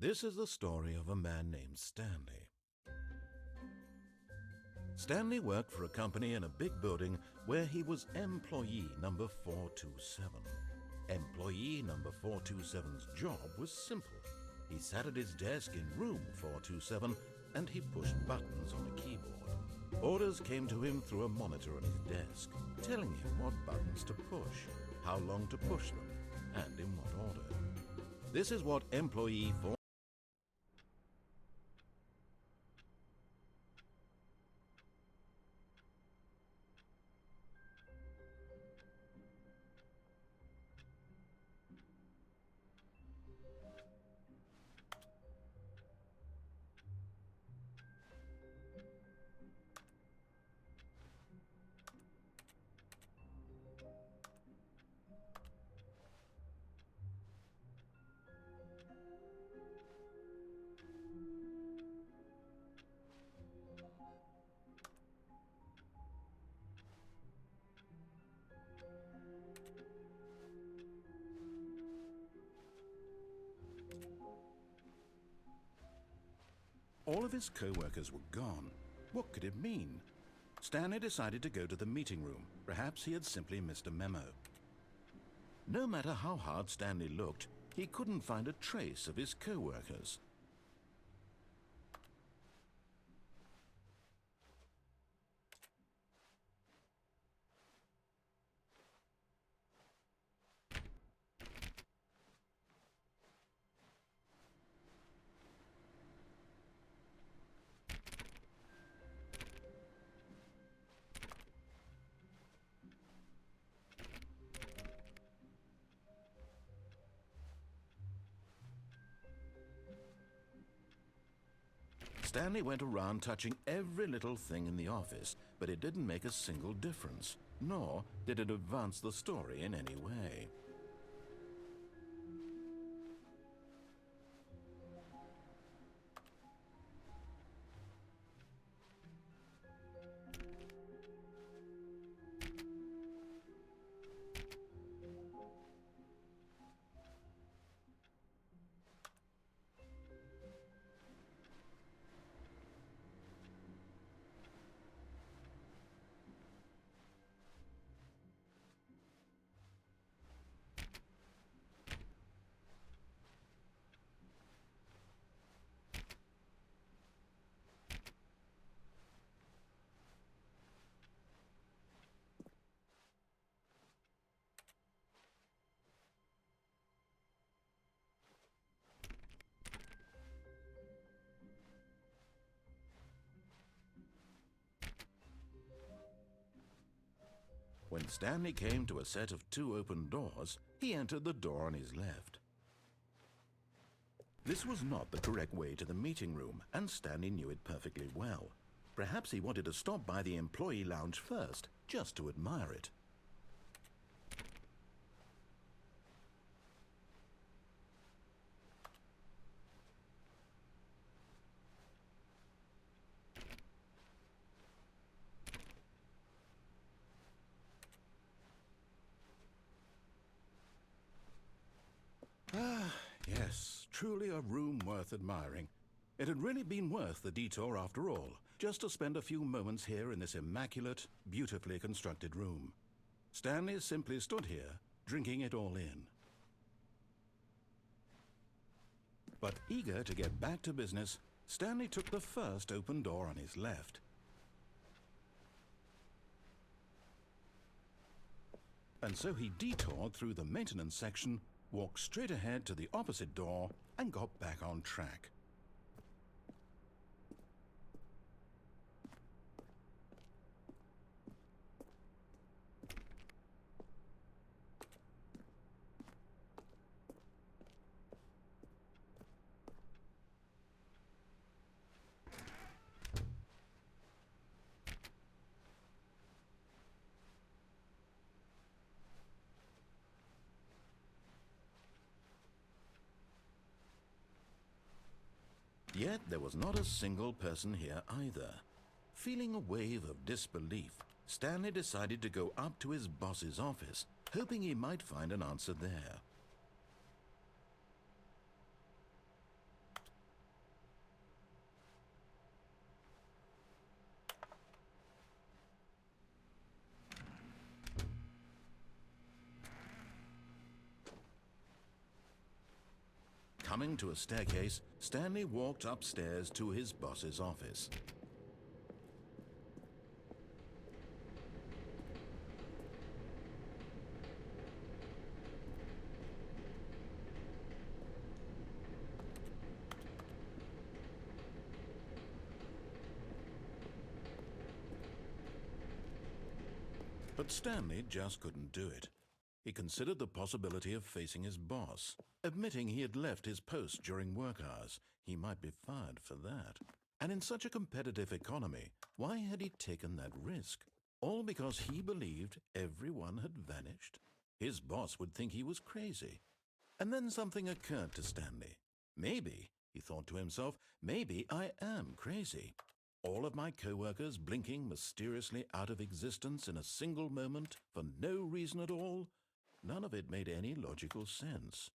This is the story of a man named Stanley. Stanley worked for a company in a big building where he was employee number 427. Employee number 427's job was simple. He sat at his desk in room 427 and he pushed buttons on a keyboard. Orders came to him through a monitor on his desk, telling him what buttons to push, how long to push them, and in what order. This is what employee 4 All of his co-workers were gone. What could it mean? Stanley decided to go to the meeting room. Perhaps he had simply missed a memo. No matter how hard Stanley looked, he couldn't find a trace of his co-workers. Stanley went around touching every little thing in the office, but it didn't make a single difference, nor did it advance the story in any way. When Stanley came to a set of 2 open doors, he entered the door on his left. This was not the correct way to the meeting room, and Stanley knew it perfectly well. Perhaps he wanted to stop by the employee lounge first, just to admire it. Yes, truly a room worth admiring. It had really been worth the detour after all, just to spend a few moments here in this immaculate, beautifully constructed room. Stanley simply stood here, drinking it all in. But eager to get back to business, Stanley took the first open door on his left. And so he detoured through the maintenance section, walked straight ahead to the opposite door, and got back on track. Yet there was not a single person here either. Feeling a wave of disbelief, Stanley decided to go up to his boss's office, hoping he might find an answer there. Coming to a staircase, Stanley walked upstairs to his boss's office. But Stanley just couldn't do it. He considered the possibility of facing his boss. Admitting he had left his post during work hours, he might be fired for that. And in such a competitive economy, why had he taken that risk? All because he believed everyone had vanished? His boss would think he was crazy. And then something occurred to Stanley. Maybe, he thought to himself, maybe I am crazy. All of my co-workers blinking mysteriously out of existence in a single moment for no reason at all? None of it made any logical sense.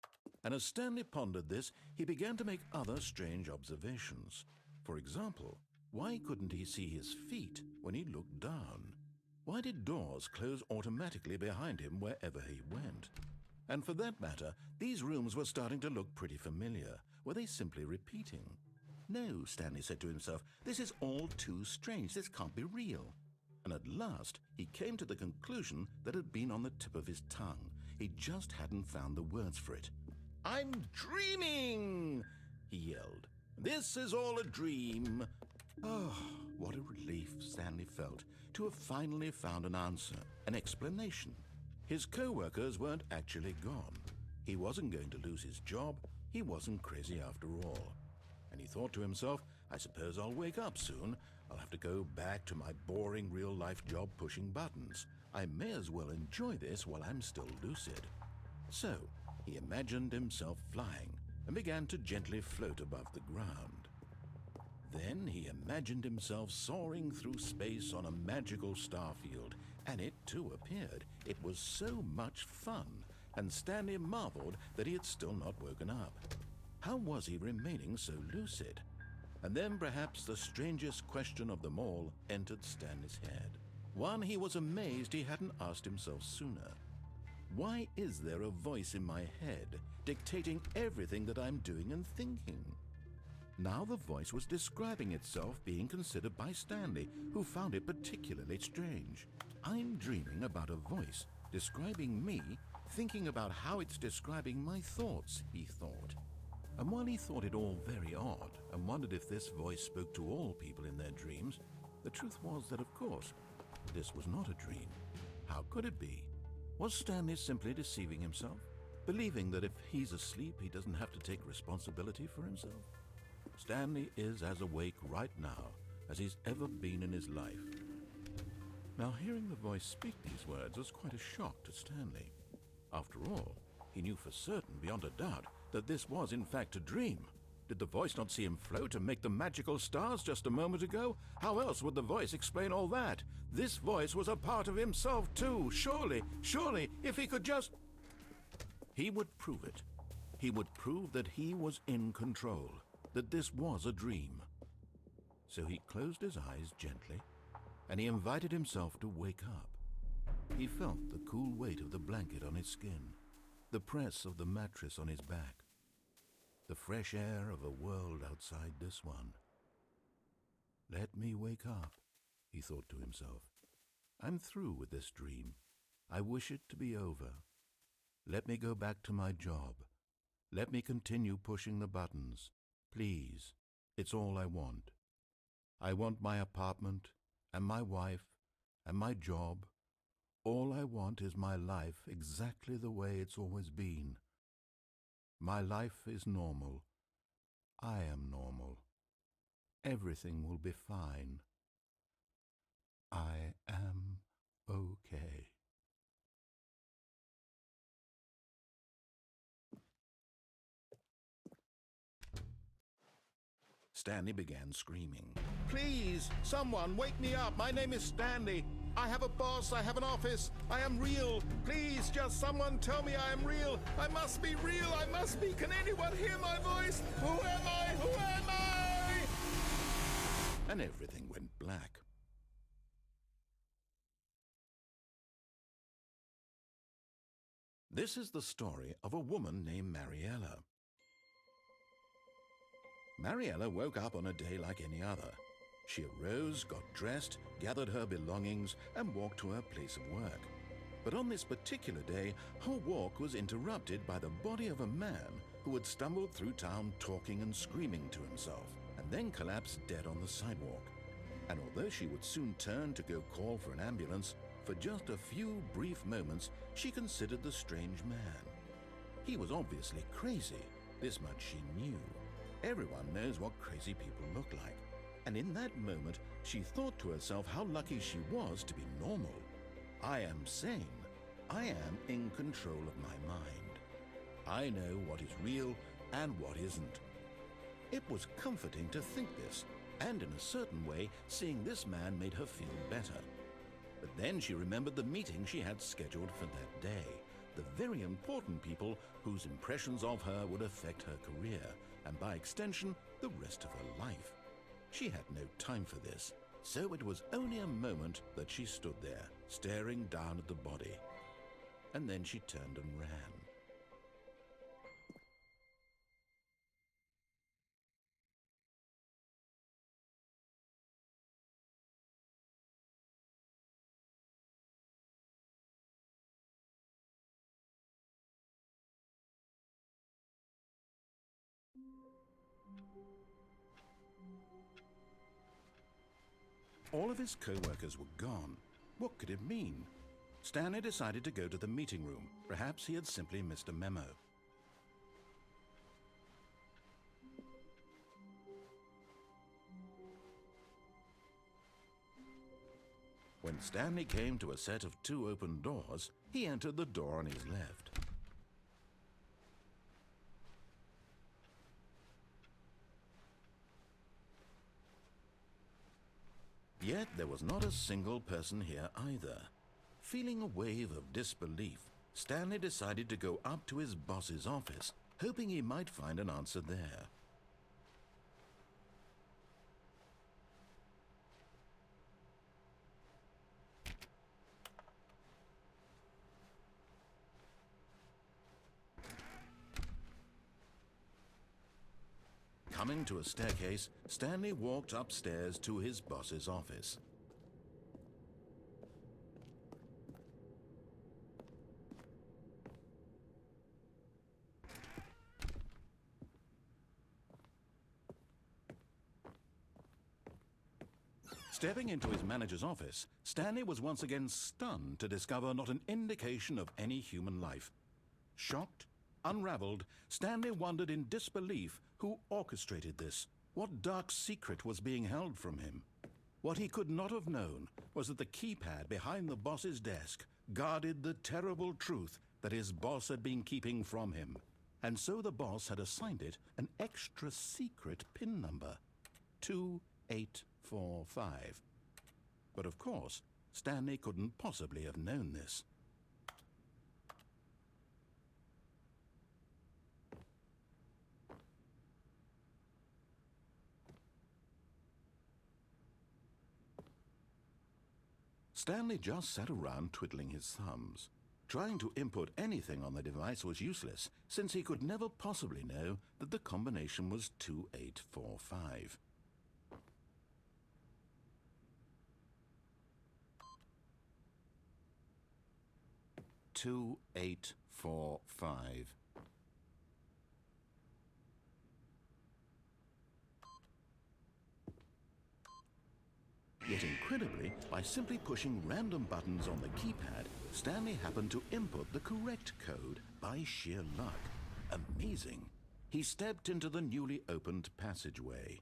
And as Stanley pondered this, he began to make other strange observations. For example, why couldn't he see his feet when he looked down? Why did doors close automatically behind him wherever he went? And for that matter, these rooms were starting to look pretty familiar. Were they simply repeating? No, Stanley said to himself, this is all too strange. This can't be real. And at last, he came to the conclusion that had been on the tip of his tongue. He just hadn't found the words for it. I'm dreaming, he yelled. This is all a dream. Oh, what a relief Stanley felt to have finally found an answer, an explanation. His co-workers weren't actually gone. He wasn't going to lose his job. He wasn't crazy after all. And he thought to himself, I suppose I'll wake up soon. I'll have to go back to my boring real-life job pushing buttons. I may as well enjoy this while I'm still lucid. So, he imagined himself flying and began to gently float above the ground. Then he imagined himself soaring through space on a magical starfield, and it too appeared. It was so much fun, and Stanley marveled that he had still not woken up. How was he remaining so lucid? And then perhaps the strangest question of them all entered Stanley's head. One he was amazed he hadn't asked himself sooner. Why is there a voice in my head dictating everything that I'm doing and thinking? Now the voice was describing itself being considered by Stanley, who found it particularly strange. I'm dreaming about a voice describing me, thinking about how it's describing my thoughts, he thought. And while he thought it all very odd and wondered if this voice spoke to all people in their dreams, the truth was that, of course, this was not a dream. How could it be? Was Stanley simply deceiving himself, believing that if he's asleep, he doesn't have to take responsibility for himself? Stanley is as awake right now as he's ever been in his life. Now, hearing the voice speak these words was quite a shock to Stanley. After all, he knew for certain, beyond a doubt, that this was in fact a dream. Did the voice not see him float and make the magical stars just a moment ago? How else would the voice explain all that? This voice was a part of himself too. Surely, if he could just... He would prove it. He would prove that he was in control, that this was a dream. So he closed his eyes gently, and he invited himself to wake up. He felt the cool weight of the blanket on his skin, the press of the mattress on his back, the fresh air of a world outside this one. Let me wake up, he thought to himself. I'm through with this dream. I wish it to be over. Let me go back to my job. Let me continue pushing the buttons. Please, it's all I want. I want my apartment and my wife and my job. All I want is my life exactly the way it's always been. My life is normal. I am normal. Everything will be fine. I am okay. Stanley began screaming. Please, someone, wake me up. My name is Stanley. I have a boss. I have an office. I am real. Please, just someone tell me I am real. I must be real. I must be. Can anyone hear my voice? Who am I? Who am I? And everything went black. This is the story of a woman named Mariella. Mariella woke up on a day like any other. She arose, got dressed, gathered her belongings, and walked to her place of work. But on this particular day, her walk was interrupted by the body of a man who had stumbled through town talking and screaming to himself, and then collapsed dead on the sidewalk. And although she would soon turn to go call for an ambulance, for just a few brief moments she considered the strange man. He was obviously crazy, this much she knew. Everyone knows what crazy people look like. And in that moment, she thought to herself how lucky she was to be normal. I am sane. I am in control of my mind. I know what is real and what isn't. It was comforting to think this, and in a certain way, seeing this man made her feel better. But then she remembered the meeting she had scheduled for that day, the very important people whose impressions of her would affect her career, and by extension, the rest of her life. She had no time for this, so it was only a moment that she stood there, staring down at the body. And then she turned and ran. All of his co-workers were gone. What could it mean? Stanley decided to go to the meeting room. Perhaps he had simply missed a memo. When Stanley came to a set of 2 open doors, he entered the door on his left. Yet there was not a single person here either. Feeling a wave of disbelief, Stanley decided to go up to his boss's office, hoping he might find an answer there. Coming to a staircase, Stanley walked upstairs to his boss's office. Stepping into his manager's office, Stanley was once again stunned to discover not an indication of any human life. Shocked, unraveled, Stanley wondered in disbelief who orchestrated this. What dark secret was being held from him? What he could not have known was that the keypad behind the boss's desk guarded the terrible truth that his boss had been keeping from him. And so the boss had assigned it an extra secret PIN number, 2845. But of course, Stanley couldn't possibly have known this. Stanley just sat around twiddling his thumbs. Trying to input anything on the device was useless, since he could never possibly know that the combination was 2845. Yet incredibly, by simply pushing random buttons on the keypad, Stanley happened to input the correct code by sheer luck. Amazing. He stepped into the newly opened passageway.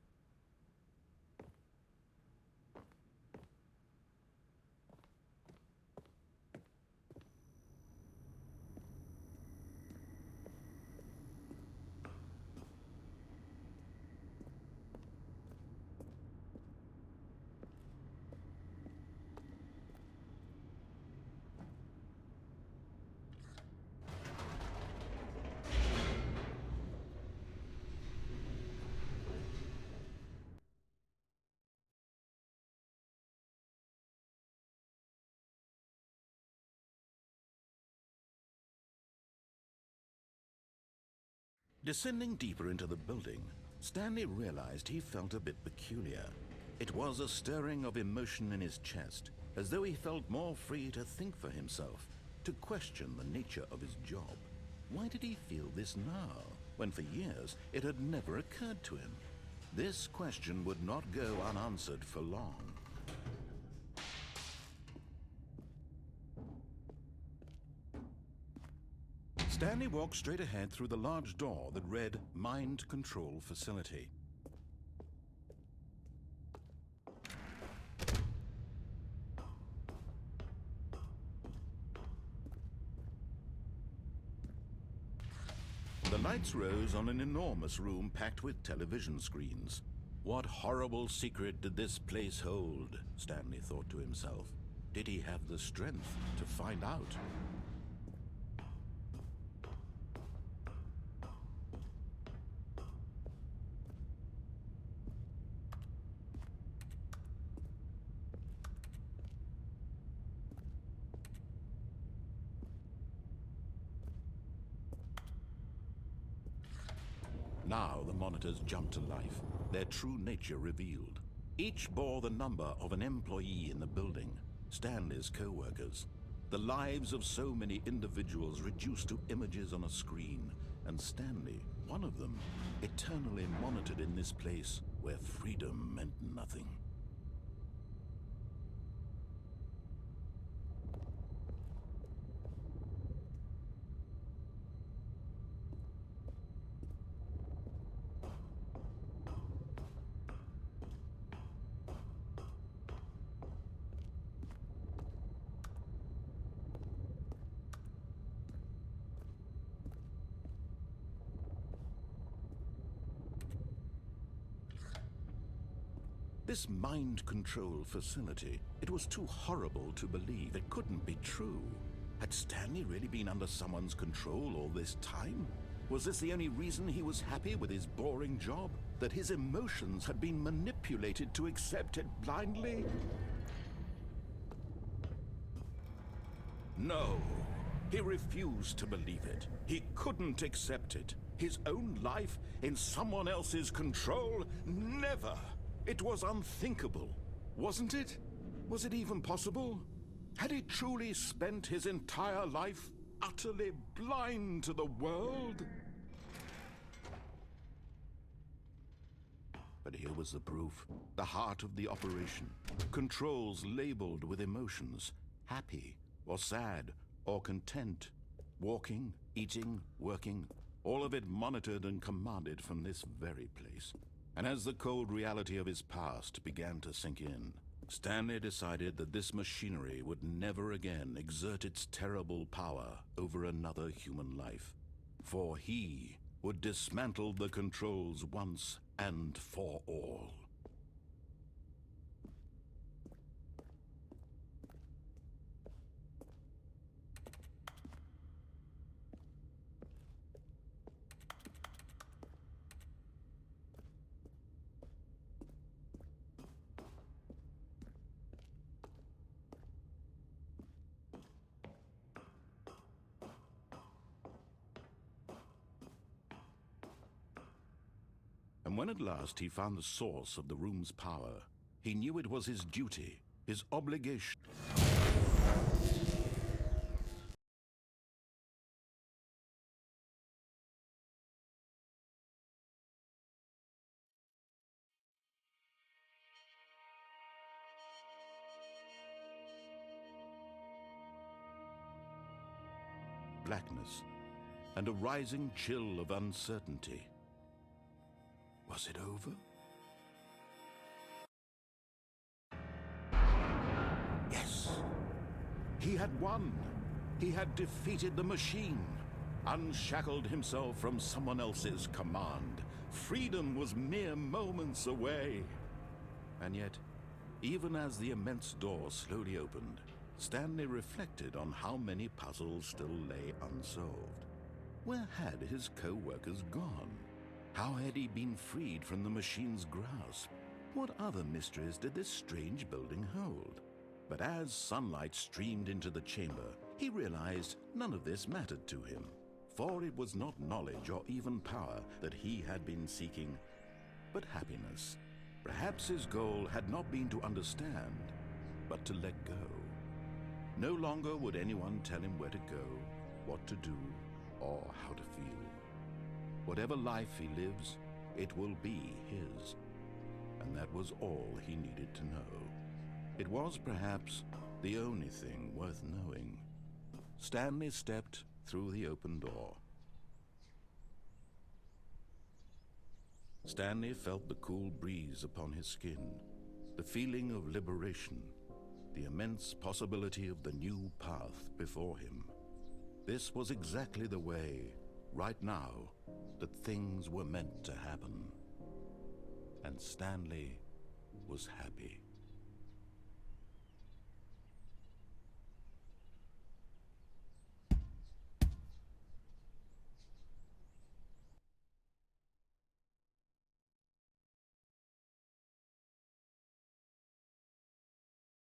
Descending deeper into the building, Stanley realized he felt a bit peculiar. It was a stirring of emotion in his chest, as though he felt more free to think for himself, to question the nature of his job. Why did he feel this now, when for years it had never occurred to him? This question would not go unanswered for long. Stanley walked straight ahead through the large door that read Mind Control Facility. The lights rose on an enormous room packed with television screens. What horrible secret did this place hold? Stanley thought to himself. Did he have the strength to find out? Now the monitors jumped to life, their true nature revealed. Each bore the number of an employee in the building, Stanley's co-workers. The lives of so many individuals reduced to images on a screen, and Stanley, one of them, eternally monitored in this place where freedom meant nothing. This mind control facility, it was too horrible to believe. It couldn't be true. Had Stanley really been under someone's control all this time? Was this the only reason he was happy with his boring job? That his emotions had been manipulated to accept it blindly? No, he refused to believe it. He couldn't accept it. His own life in someone else's control? Never! It was unthinkable, wasn't it? Was it even possible? Had he truly spent his entire life utterly blind to the world? But here was the proof, the heart of the operation. Controls labeled with emotions, happy or sad or content. Walking, eating, working, all of it monitored and commanded from this very place. And as the cold reality of his past began to sink in, Stanley decided that this machinery would never again exert its terrible power over another human life. For he would dismantle the controls once and for all. And when at last he found the source of the room's power, he knew it was his duty, his obligation. Blackness and a rising chill of uncertainty. Was it over? Yes. He had won. He had defeated the machine, unshackled himself from someone else's command. Freedom was mere moments away. And yet, even as the immense door slowly opened, Stanley reflected on how many puzzles still lay unsolved. Where had his co-workers gone? How had he been freed from the machine's grasp? What other mysteries did this strange building hold? But as sunlight streamed into the chamber, he realized none of this mattered to him. For it was not knowledge or even power that he had been seeking, but happiness. Perhaps his goal had not been to understand, but to let go. No longer would anyone tell him where to go, what to do, or how to feel. Whatever life he lives, it will be his. And that was all he needed to know. It was perhaps the only thing worth knowing. Stanley stepped through the open door. Stanley felt the cool breeze upon his skin, the feeling of liberation, the immense possibility of the new path before him. This was exactly the way, right now, that things were meant to happen. And Stanley was happy.